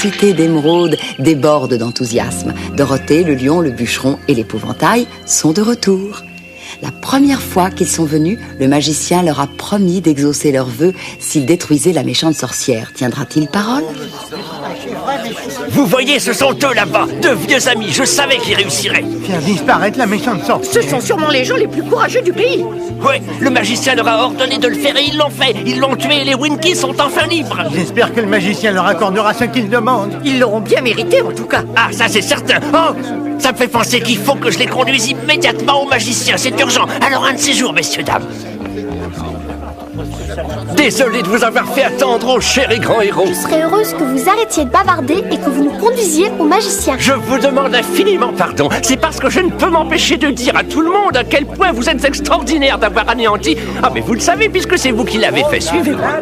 cité d'émeraude déborde d'enthousiasme. Dorothée, le lion, le bûcheron et l'épouvantail sont de retour. La première fois qu'ils sont venus, le magicien leur a promis d'exaucer leurs vœux s'ils détruisaient la méchante sorcière. Tiendra-t-il parole? Vous voyez, ce sont eux là-bas, deux vieux amis, je savais qu'ils réussiraient. Faire disparaître la méchante sorcière. Ce sont sûrement les gens les plus courageux du pays. Ouais, le magicien leur a ordonné de le faire et ils l'ont fait. Ils l'ont tué et les Winkies sont enfin libres. J'espère que le magicien leur accordera ce qu'ils demandent. Ils l'auront bien mérité en tout cas. Ah, ça c'est certain. Oh, ça me fait penser qu'il faut que je les conduise immédiatement au magicien, c'est urgent. Alors un de ces jours, messieurs, dames. Désolé de vous avoir fait attendre, oh cher et grand héros. Je serais heureuse que vous arrêtiez de bavarder et que vous nous conduisiez au magicien. Je vous demande infiniment pardon. C'est parce que je ne peux m'empêcher de dire à tout le monde à quel point vous êtes extraordinaire d'avoir anéanti. Ah, mais vous le savez puisque c'est vous qui l'avez fait. Suivez-moi.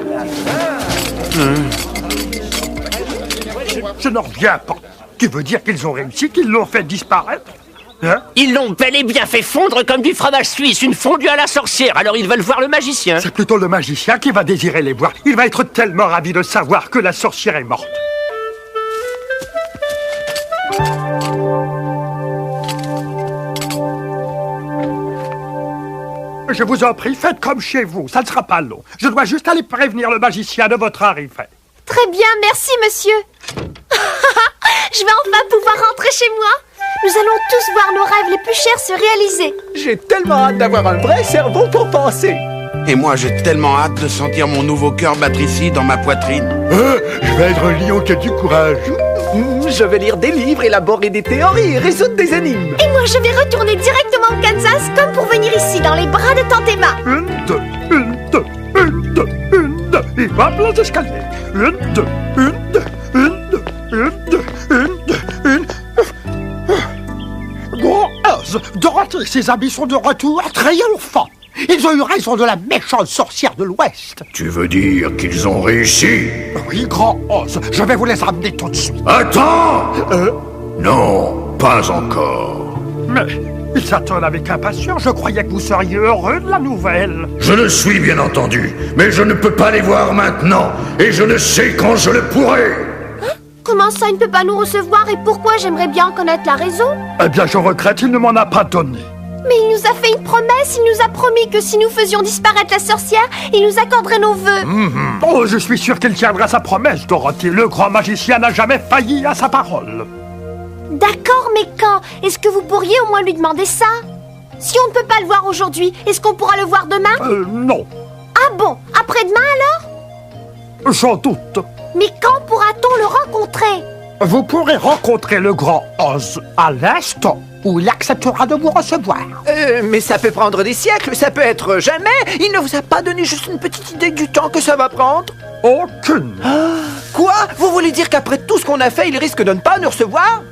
Je n'en reviens pas. Tu veux dire qu'ils ont réussi, qu'ils l'ont fait disparaître? Hein? Ils l'ont bel et bien fait fondre comme du fromage suisse, une fondue à la sorcière. Alors ils veulent voir le magicien. C'est plutôt le magicien qui va désirer les voir. Il va être tellement ravi de savoir que la sorcière est morte. Je vous en prie, faites comme chez vous, ça ne sera pas long. Je dois juste aller prévenir le magicien de votre arrivée. Très bien, merci monsieur. Je vais enfin pouvoir rentrer chez moi. Nous allons tous voir nos rêves les plus chers se réaliser. J'ai tellement hâte d'avoir un vrai cerveau pour penser. Et moi, j'ai tellement hâte de sentir mon nouveau cœur battre ici, dans ma poitrine. Je vais être un lion qui a du courage. Je vais lire des livres, élaborer des théories et résoudre des énigmes. Et moi, je vais retourner directement au Kansas comme pour venir ici, dans les bras de Tante Emma. Une, deux. Et hop, les escaliers. Une, deux. Dorothée et ses amis sont de retour, triomphants. Ils ont eu raison de la méchante sorcière de l'Ouest. Tu veux dire qu'ils ont réussi? Oui, grand Oz, je vais vous les ramener tout de suite. Attends! Non, pas encore. Mais ils s'attendent avec impatience. Je croyais que vous seriez heureux de la nouvelle. Je le suis, bien entendu, mais je ne peux pas les voir maintenant, et je ne sais quand je le pourrai. Comment ça, il ne peut pas nous recevoir et pourquoi? J'aimerais bien connaître la raison. Eh bien, je regrette, il ne m'en a pas donné. Mais il nous a fait une promesse, il nous a promis que si nous faisions disparaître la sorcière, il nous accorderait nos vœux. Oh, je suis sûr qu'il tiendra sa promesse, Dorothée. Le grand magicien n'a jamais failli à sa parole. D'accord, mais quand? Est-ce que vous pourriez au moins lui demander ça? Si on ne peut pas le voir aujourd'hui, est-ce qu'on pourra le voir demain? Non. Ah bon? Après-demain alors? Sans doute. Mais quand pourra-t-on le rencontrer? Vous pourrez rencontrer le grand Oz à l'instant où il acceptera de vous recevoir. Mais ça peut prendre des siècles, ça peut être jamais. Il ne vous a pas donné juste une petite idée du temps que ça va prendre? Aucune. Quoi? Vous voulez dire qu'après tout ce qu'on a fait, il risque de ne pas nous recevoir?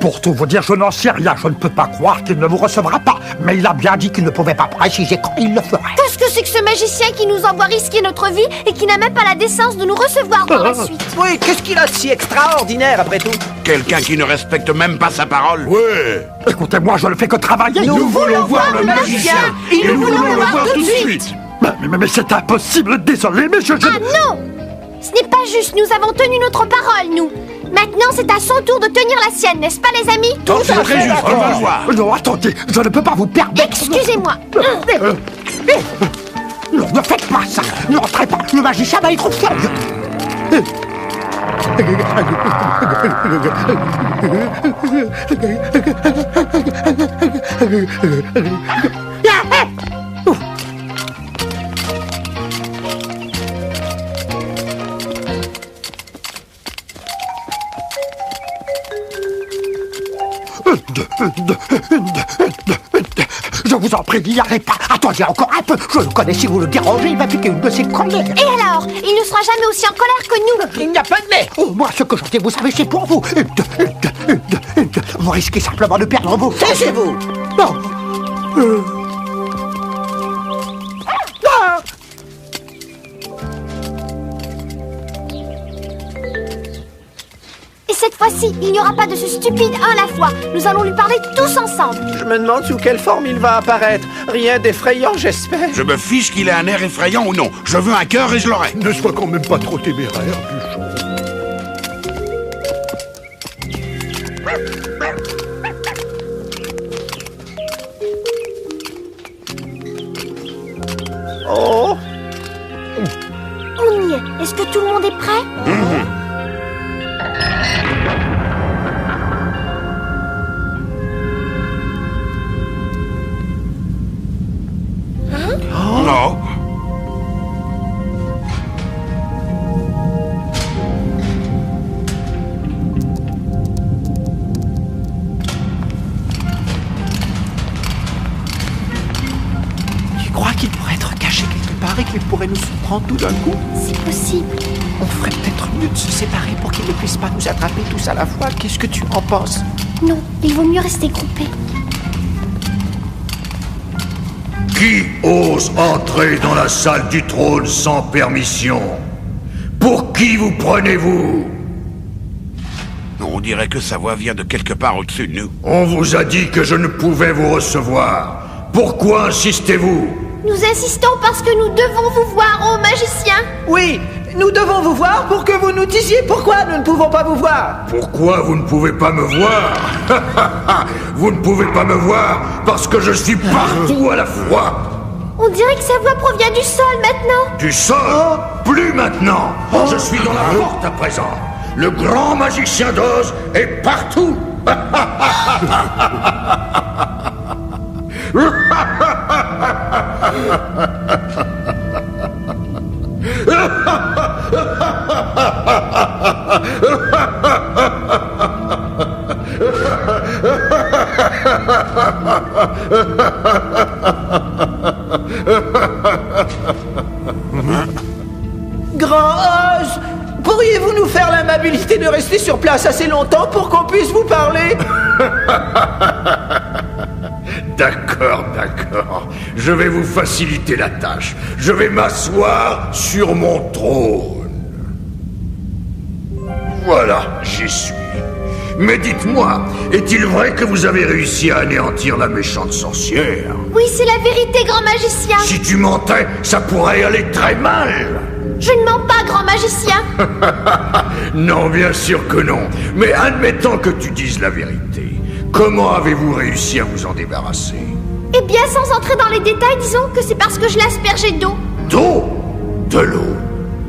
Pour tout vous dire, je n'en sais rien. Je ne peux pas croire qu'il ne vous recevra pas. Mais il a bien dit qu'il ne pouvait pas préciser quand il le ferait. Qu'est-ce que c'est que ce magicien qui nous envoie risquer notre vie et qui n'a même pas la décence de nous recevoir par la suite? Oui, qu'est-ce qu'il a de si extraordinaire après tout? Quelqu'un qui ne respecte même pas sa parole. Ouais. Écoutez-moi, je ne fais que travailler. Nous voulons voir le magicien. Et nous voulons le voir tout de suite. Mais c'est impossible, désolé, mais je... Ah non! Ce n'est pas juste, nous avons tenu notre parole, nous. Maintenant, c'est à son tour de tenir la sienne, n'est-ce pas, les amis? Tout à fait juste, on va le voir. Non, attendez, je ne peux pas vous permettre... Excusez-moi. Non, ne faites pas ça. Ne rentrez pas, le magicien va être furieux. Je vous en prie, n'y allez pas. Attendez encore un peu. Je le connais, si vous le dérangez, il va piquer une de ses colères. Et alors? Il ne sera jamais aussi en colère que nous. Il n'y a pas de mais. Oh, moi, ce que j'en dis, vous savez, c'est pour vous. Vous risquez simplement de perdre vos... Taisez-vous. Non. Et cette fois-ci, il n'y aura pas de ce stupide un à la fois. Nous allons lui parler tous ensemble. Je me demande sous quelle forme il va apparaître. Rien d'effrayant, j'espère. Je me fiche qu'il ait un air effrayant ou non. Je veux un cœur et je l'aurai. Ne sois quand même pas trop téméraire, Bûcheron. fille. Est-ce que tout le monde est prêt? Non. Tu crois qu'il pourrait être caché quelque part et qu'il pourrait nous surprendre tout d'un coup? C'est possible. On ferait peut-être mieux de se séparer pour qu'il ne puisse pas nous attraper tous à la fois. Qu'est-ce que tu en penses? Non, il vaut mieux rester groupés. Qui ose entrer dans la salle du trône sans permission? Pour qui vous prenez-vous? On dirait que sa voix vient de quelque part au-dessus de nous. On vous a dit que je ne pouvais vous recevoir. Pourquoi insistez-vous? Nous insistons parce que nous devons vous voir, ô magicien. Oui, nous devons vous voir pour que vous nous disiez pourquoi nous ne pouvons pas vous voir. Pourquoi vous ne pouvez pas me voir? Vous ne pouvez pas me voir parce que je suis partout à la fois. On dirait que sa voix provient du sol maintenant. Du sol? Plus maintenant. Je suis dans la porte à présent. Le grand magicien d'Oz est partout. Grand Oz, pourriez-vous nous faire l'amabilité de rester sur place assez longtemps pour qu'on puisse vous parler? D'accord, d'accord. Je vais vous faciliter la tâche. Je vais m'asseoir sur mon trône. Voilà, j'y suis. Mais dites-moi, est-il vrai que vous avez réussi à anéantir la méchante sorcière? Oui, c'est la vérité, grand magicien. Si tu mentais, ça pourrait aller très mal. Je ne mens pas, grand magicien. Non, bien sûr que non. Mais admettons que tu dises la vérité. Comment avez-vous réussi à vous en débarrasser? Eh bien, sans entrer dans les détails, disons que c'est parce que je l'ai aspergé d'eau. D'eau? De l'eau?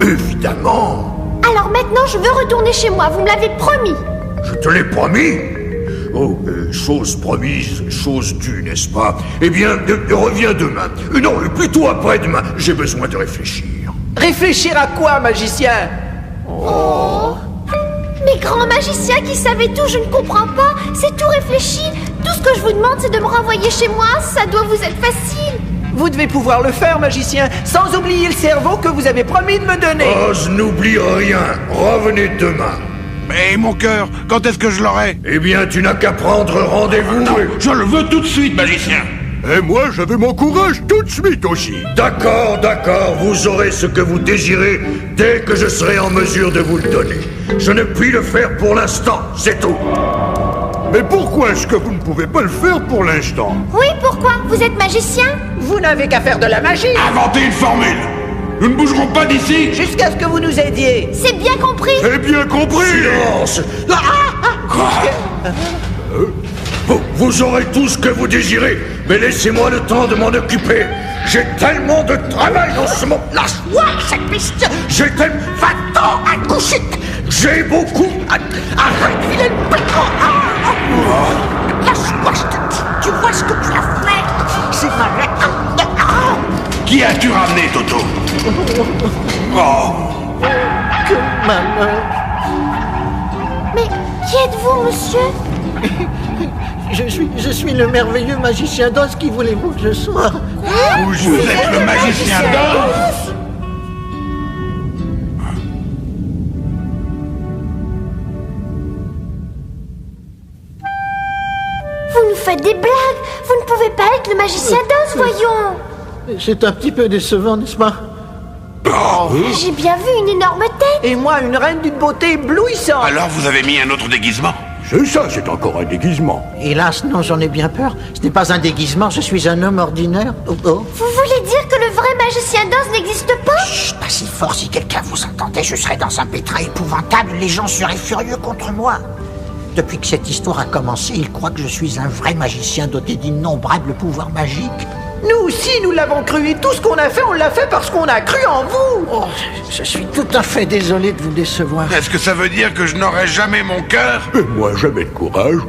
Évidemment. Alors maintenant, je veux retourner chez moi, vous me l'avez promis. Je te l'ai promis. Oh, chose promise, chose due, n'est-ce pas? Eh bien, reviens demain. Non, plutôt après-demain. J'ai besoin de réfléchir. Réfléchir à quoi, magicien? Mais grand magicien qui savait tout, je ne comprends pas. C'est tout réfléchi. Tout ce que je vous demande, c'est de me renvoyer chez moi. Ça doit vous être facile. Vous devez pouvoir le faire, magicien, sans oublier le cerveau que vous avez promis de me donner. Oz n'oublie rien. Revenez demain. Mais mon cœur, quand est-ce que je l'aurai? Eh bien, tu n'as qu'à prendre rendez-vous. Non, je le veux tout de suite, magicien. Et moi, je veux mon courage tout de suite aussi. D'accord, d'accord, vous aurez ce que vous désirez dès que je serai en mesure de vous le donner. Je ne puis le faire pour l'instant, c'est tout. Mais pourquoi est-ce que vous ne pouvez pas le faire pour l'instant? Oui, pourquoi? Vous êtes magicien? Vous n'avez qu'à faire de la magie, Inventez une formule. Nous ne bougerons pas d'ici. jusqu'à ce que vous nous aidiez. C'est bien compris. Eh bien compris. Silence. Vous aurez tout ce que vous désirez, mais laissez-moi le temps de m'en occuper. J'ai tellement de travail en ce moment. Lâche-moi cette bestie. J'ai tellement... Va-t'en à coucher. J'ai beaucoup... Arrête, vilaine pétro. Lâche-moi, je te dis. Tu vois ce que tu as fait? C'est malin. Qui as-tu ramené, Toto? Oh, Que malheur. Mais qui êtes-vous, monsieur? Je suis le merveilleux magicien d'Oz. Qui voulez-vous que je sois? vous êtes le magicien d'Oz? Vous nous faites des blagues. Vous ne pouvez pas être le magicien d'Oz, voyons. C'est un petit peu décevant, n'est-ce pas? J'ai bien vu une énorme tête. Et moi, une reine d'une beauté éblouissante. Alors vous avez mis un autre déguisement? C'est ça, c'est encore un déguisement. Hélas, non, j'en ai bien peur. Ce n'est pas un déguisement, je suis un homme ordinaire. Oh. Vous voulez dire que le vrai magicien d'Oz n'existe pas? Chut, pas si fort, si quelqu'un vous entendait, je serais dans un pétrin épouvantable, les gens seraient furieux contre moi. Depuis que cette histoire a commencé, ils croient que je suis un vrai magicien doté d'innombrables pouvoirs magiques. Nous aussi, nous l'avons cru. Et tout ce qu'on a fait, on l'a fait parce qu'on a cru en vous. Oh, je suis tout à fait désolé de vous décevoir. Est-ce que ça veut dire que je n'aurai jamais mon cœur? Et moi, jamais de courage.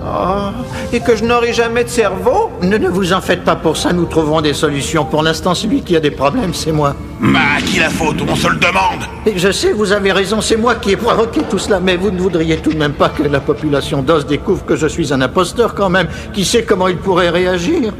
Oh, et que je n'aurai jamais de cerveau? Ne vous en faites pas pour ça, nous trouverons des solutions. Pour l'instant, celui qui a des problèmes, c'est moi. Bah, à qui la faute? On se le demande. Et je sais, vous avez raison, c'est moi qui ai provoqué tout cela, mais vous ne voudriez tout de même pas que la population d'Oz découvre que je suis un imposteur quand même. Qui sait comment il pourrait réagir?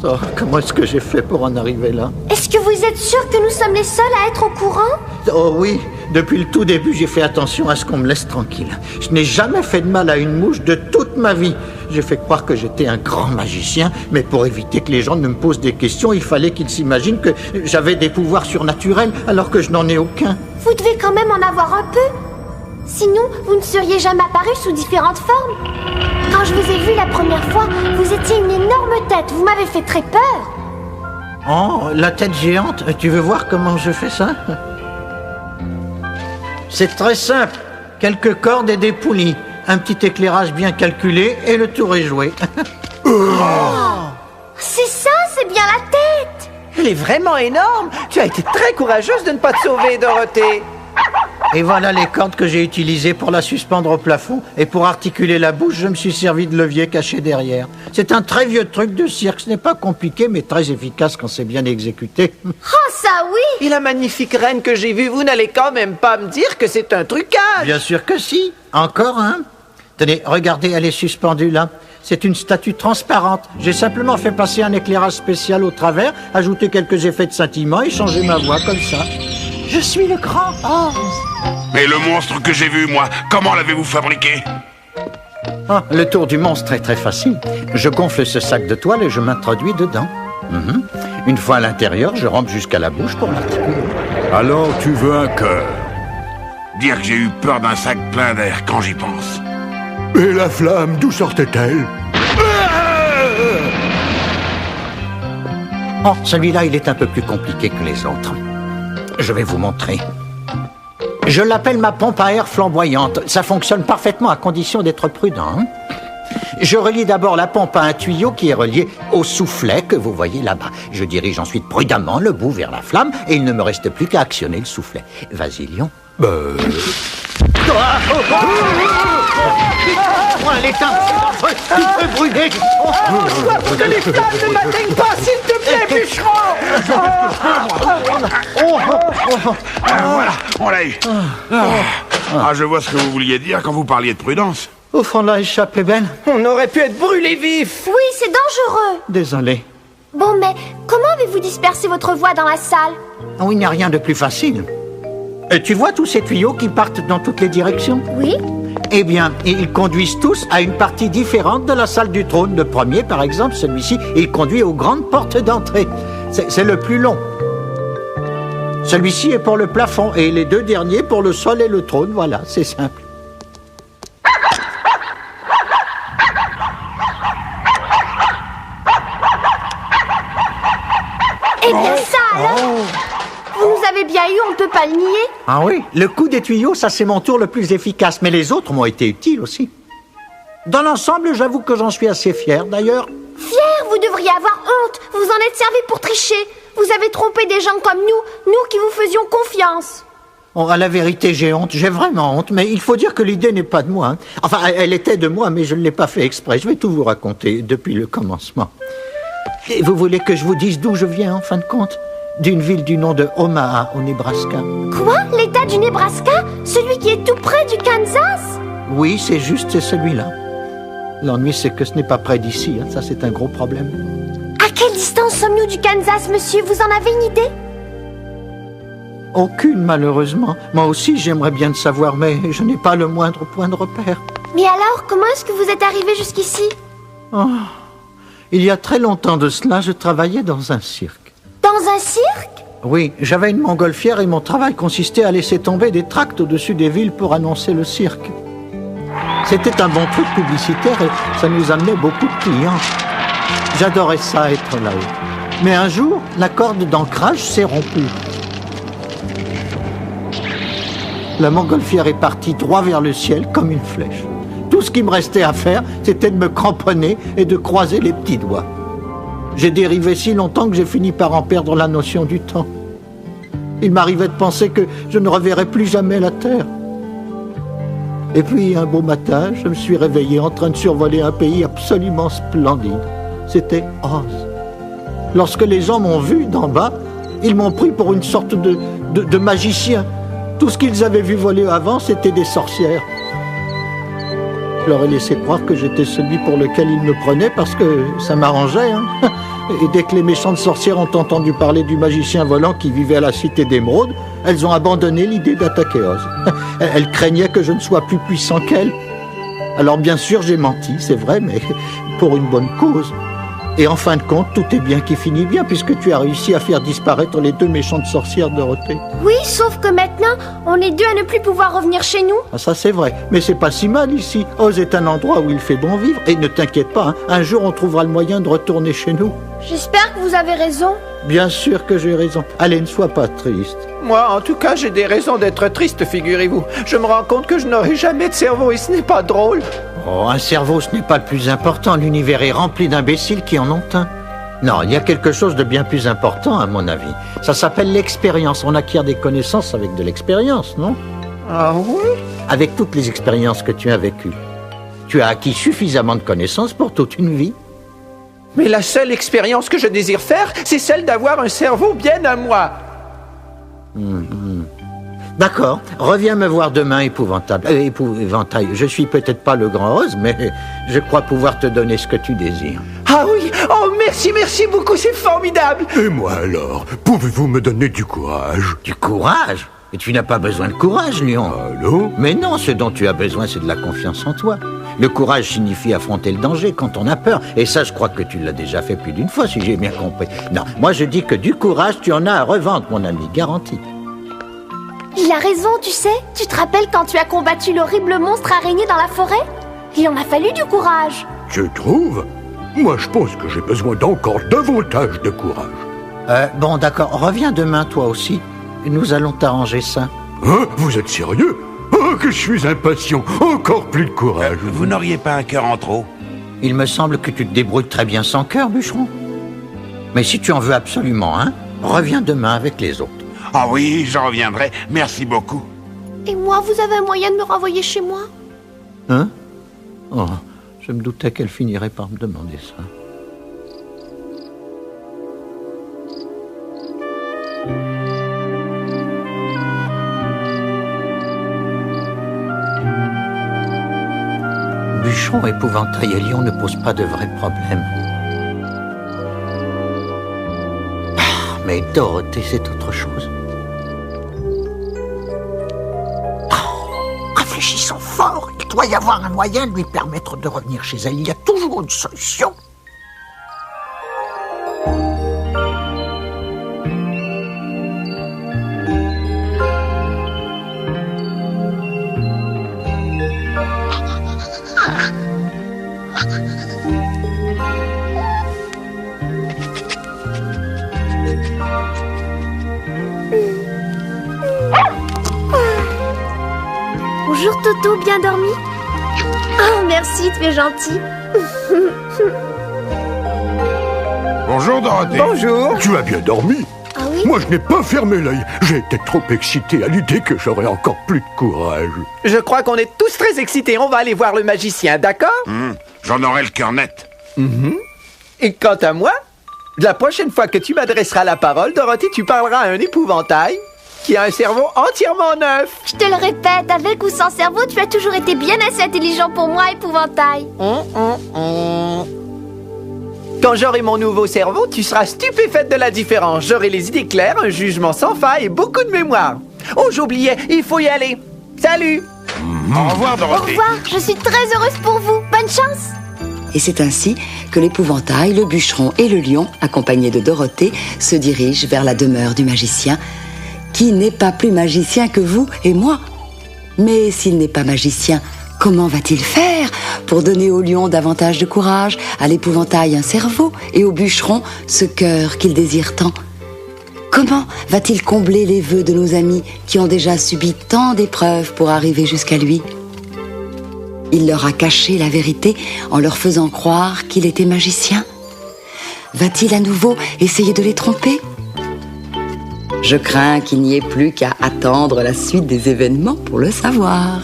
Oh, comment est-ce que j'ai fait pour en arriver là? Est-ce que vous êtes sûr que nous sommes les seuls à être au courant? Oh oui, depuis le tout début, j'ai fait attention à ce qu'on me laisse tranquille. Je n'ai jamais fait de mal à une mouche de toute ma vie. J'ai fait croire que j'étais un grand magicien, mais pour éviter que les gens ne me posent des questions, il fallait qu'ils s'imaginent que j'avais des pouvoirs surnaturels alors que je n'en ai aucun. Vous devez quand même en avoir un peu. Sinon, vous ne seriez jamais apparu sous différentes formes. Quand je vous ai vu la première fois, vous étiez une énorme tête. Vous m'avez fait très peur. Oh, la tête géante. Tu veux voir comment je fais ça? C'est très simple. Quelques cordes et des poulies. Un petit éclairage bien calculé et le tour est joué. C'est ça, c'est bien la tête. Elle est vraiment énorme. Tu as été très courageuse de ne pas te sauver, Dorothée. Et voilà les cordes que j'ai utilisées pour la suspendre au plafond. Et pour articuler la bouche, je me suis servi de levier caché derrière. C'est un très vieux truc de cirque. Ce n'est pas compliqué, mais très efficace quand c'est bien exécuté. Oh, ça oui. Et la magnifique reine que j'ai vue, vous n'allez quand même pas me dire que c'est un trucage. Bien sûr que si. Encore un. Tenez, regardez, elle est suspendue là. C'est une statue transparente. J'ai simplement fait passer un éclairage spécial au travers, ajouté quelques effets de scintillement et changé ma voix comme ça. Je suis le grand Oz. Mais le monstre que j'ai vu, moi, comment l'avez-vous fabriqué? Ah, le tour du monstre est très facile. Je gonfle ce sac de toile et je m'introduis dedans. Une fois à l'intérieur, je rampe jusqu'à la bouche pour l'articuler. Alors tu veux un cœur. Dire que j'ai eu peur d'un sac plein d'air quand j'y pense. Et la flamme, d'où sortait-elle? Oh, celui-là, il est un peu plus compliqué que les autres. Je vais vous montrer. Je l'appelle ma pompe à air flamboyante. Ça fonctionne parfaitement à condition d'être prudent. Je relie d'abord la pompe à un tuyau qui est relié au soufflet que vous voyez là-bas. Je dirige ensuite prudemment le bout vers la flamme et il ne me reste plus qu'à actionner le soufflet. Vas-y, Lion. L'éteint, il peut brûler. Sois que les flammes ne m'atteignent pas, s'il te plaît, bûcheron. Voilà, on l'a eu. Je vois ce que vous vouliez dire quand vous parliez de prudence. Au fond de la échappée belle. On aurait pu être brûlés vifs. Oui, c'est dangereux. Désolé. Bon, mais comment avez-vous dispersé votre voix dans la salle? Oh, il n'y a rien de plus facile. Tu vois tous ces tuyaux qui partent dans toutes les directions? Oui. Eh bien, ils conduisent tous à une partie différente de la salle du trône. Le premier, par exemple, celui-ci, il conduit aux grandes portes d'entrée. C'est le plus long. Celui-ci est pour le plafond et les deux derniers pour le sol et le trône. Voilà, c'est simple. Eh bien ça alors! Vous nous avez bien eu, on ne peut pas le nier. Ah oui, le coup des tuyaux, ça c'est mon tour le plus efficace, mais les autres m'ont été utiles aussi. Dans l'ensemble, j'avoue que j'en suis assez fier d'ailleurs. Fier, vous devriez avoir honte. Vous en êtes servi pour tricher. Vous avez trompé des gens comme nous qui vous faisions confiance. Oh, à la vérité, j'ai honte, j'ai vraiment honte, mais il faut dire que l'idée n'est pas de moi. Hein. Enfin, elle était de moi, mais je ne l'ai pas fait exprès. Je vais tout vous raconter depuis le commencement. Et vous voulez que je vous dise d'où je viens, en fin de compte? D'une ville du nom de Omaha, au Nebraska. Quoi? L'État du Nebraska? Celui qui est tout près du Kansas? Oui, c'est juste, c'est celui-là. L'ennui, c'est que ce n'est pas près d'ici, hein. Ça c'est un gros problème. À quelle distance sommes-nous du Kansas, monsieur? Vous en avez une idée? Aucune, malheureusement. Moi aussi, j'aimerais bien le savoir, mais je n'ai pas le moindre point de repère. Mais alors, comment est-ce que vous êtes arrivé jusqu'ici? Oh, il y a très longtemps de cela, je travaillais dans un cirque. Dans un cirque? Oui, j'avais une montgolfière et mon travail consistait à laisser tomber des tracts au-dessus des villes pour annoncer le cirque. C'était un bon truc publicitaire et ça nous amenait beaucoup de clients. J'adorais ça, être là-haut. Mais un jour, la corde d'ancrage s'est rompue. La montgolfière est partie droit vers le ciel comme une flèche. Tout ce qui me restait à faire, c'était de me cramponner et de croiser les petits doigts. J'ai dérivé si longtemps que j'ai fini par en perdre la notion du temps. Il m'arrivait de penser que je ne reverrais plus jamais la Terre. Et puis, un beau matin, je me suis réveillé en train de survoler un pays absolument splendide. C'était Oz. Lorsque les gens m'ont vu d'en bas, ils m'ont pris pour une sorte de magicien. Tout ce qu'ils avaient vu voler avant, c'était des sorcières. Je leur ai laissé croire que j'étais celui pour lequel ils me prenaient parce que ça m'arrangeait. Hein. Et dès que les méchantes sorcières ont entendu parler du magicien volant qui vivait à la cité d'Émeraude, elles ont abandonné l'idée d'attaquer Oz. Elles craignaient que je ne sois plus puissant qu'elles. Alors bien sûr, j'ai menti, c'est vrai, mais pour une bonne cause. Et en fin de compte, tout est bien qui finit bien, puisque tu as réussi à faire disparaître les deux méchantes sorcières de Dorothée. Oui, sauf que maintenant, on est deux à ne plus pouvoir revenir chez nous. Ah, ça c'est vrai, mais c'est pas si mal ici. Oz est un endroit où il fait bon vivre, et ne t'inquiète pas, hein, un jour on trouvera le moyen de retourner chez nous. J'espère que vous avez raison. Bien sûr que j'ai raison. Allez, ne sois pas triste. Moi, en tout cas, j'ai des raisons d'être triste, figurez-vous. Je me rends compte que je n'aurai jamais de cerveau et ce n'est pas drôle. Oh, un cerveau, ce n'est pas le plus important. L'univers est rempli d'imbéciles qui en ont un. Non, il y a quelque chose de bien plus important, à mon avis. Ça s'appelle l'expérience. On acquiert des connaissances avec de l'expérience, non? Ah oui? Avec toutes les expériences que tu as vécues. Tu as acquis suffisamment de connaissances pour toute une vie. Mais la seule expérience que je désire faire, c'est celle d'avoir un cerveau bien à moi. D'accord, reviens me voir demain, épouvantail. Je suis peut-être pas le grand Oz, mais je crois pouvoir te donner ce que tu désires. Ah oui, oh merci beaucoup, c'est formidable. Et moi alors, pouvez-vous me donner du courage? Du courage? Et tu n'as pas besoin de courage, Lion. Allô? Mais non, ce dont tu as besoin, c'est de la confiance en toi. Le courage signifie affronter le danger quand on a peur. Et ça, je crois que tu l'as déjà fait plus d'une fois, si j'ai bien compris. Non, moi je dis que du courage, tu en as à revendre, mon ami, garanti. Il a raison, tu sais. Tu te rappelles quand tu as combattu l'horrible monstre araignée dans la forêt? Il en a fallu du courage. Tu trouves? Moi, je pense que j'ai besoin d'encore davantage de courage. Bon, d'accord. Reviens demain, toi aussi. Nous allons t'arranger ça. Hein? Vous êtes sérieux? Oh, que je suis impatient. Encore plus de courage. Vous n'auriez pas un cœur en trop? Il me semble que tu te débrouilles très bien sans cœur, bûcheron. Mais si tu en veux absolument un, reviens demain avec les autres. Ah oui, j'en reviendrai. Merci beaucoup. Et moi, vous avez un moyen de me renvoyer chez moi? Hein? Oh, je me doutais qu'elle finirait par me demander ça. Bûcheron, épouvantail et lion ne posent pas de vrais problèmes. Ah, mais Dorothée, c'est autre chose. Réfléchissons fort. Il doit y avoir un moyen de lui permettre de revenir chez elle. Il y a toujours une solution. Bonjour Toto, bien dormi? Oh, merci, tu es gentil. Bonjour Dorothée. Bonjour. Tu as bien dormi? Ah oui? Moi, je n'ai pas fermé l'œil. J'ai été trop excité à l'idée que j'aurais encore plus de courage. Je crois qu'on est tous très excités. On va aller voir le magicien, d'accord? J'en aurai le cœur net. Et quant à moi, la prochaine fois que tu m'adresseras la parole, Dorothée, tu parleras à un épouvantail qui a un cerveau entièrement neuf. Je te le répète, avec ou sans cerveau, tu as toujours été bien assez intelligent pour moi, épouvantail. Quand j'aurai mon nouveau cerveau, tu seras stupéfaite de la différence. J'aurai les idées claires, un jugement sans faille et beaucoup de mémoire. Oh, j'oubliais, il faut y aller. Salut. Au revoir Au Dorothée. revoir, je suis très heureuse pour vous. Bonne chance. Et c'est ainsi que l'épouvantail, le bûcheron et le lion, accompagnés de Dorothée, se dirigent vers la demeure du magicien, qui n'est pas plus magicien que vous et moi. Mais s'il n'est pas magicien, comment va-t-il faire pour donner au lion davantage de courage, à l'épouvantail un cerveau et au bûcheron ce cœur qu'il désire tant? Comment va-t-il combler les vœux de nos amis qui ont déjà subi tant d'épreuves pour arriver jusqu'à lui? Il leur a caché la vérité en leur faisant croire qu'il était magicien. Va-t-il à nouveau essayer de les tromper? Je crains qu'il n'y ait plus qu'à attendre la suite des événements pour le savoir.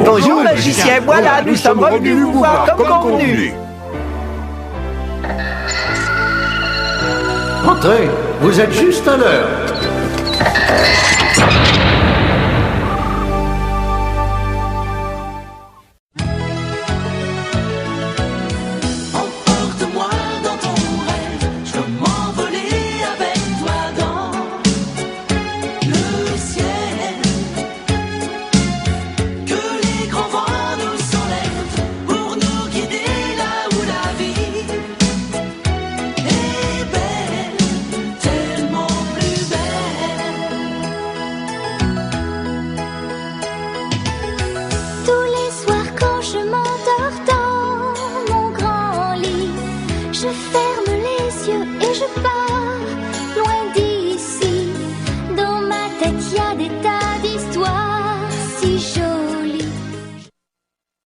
Bonjour magicien, voilà, nous sommes revenus vous voir comme convenu. Entrez, vous êtes juste à l'heure.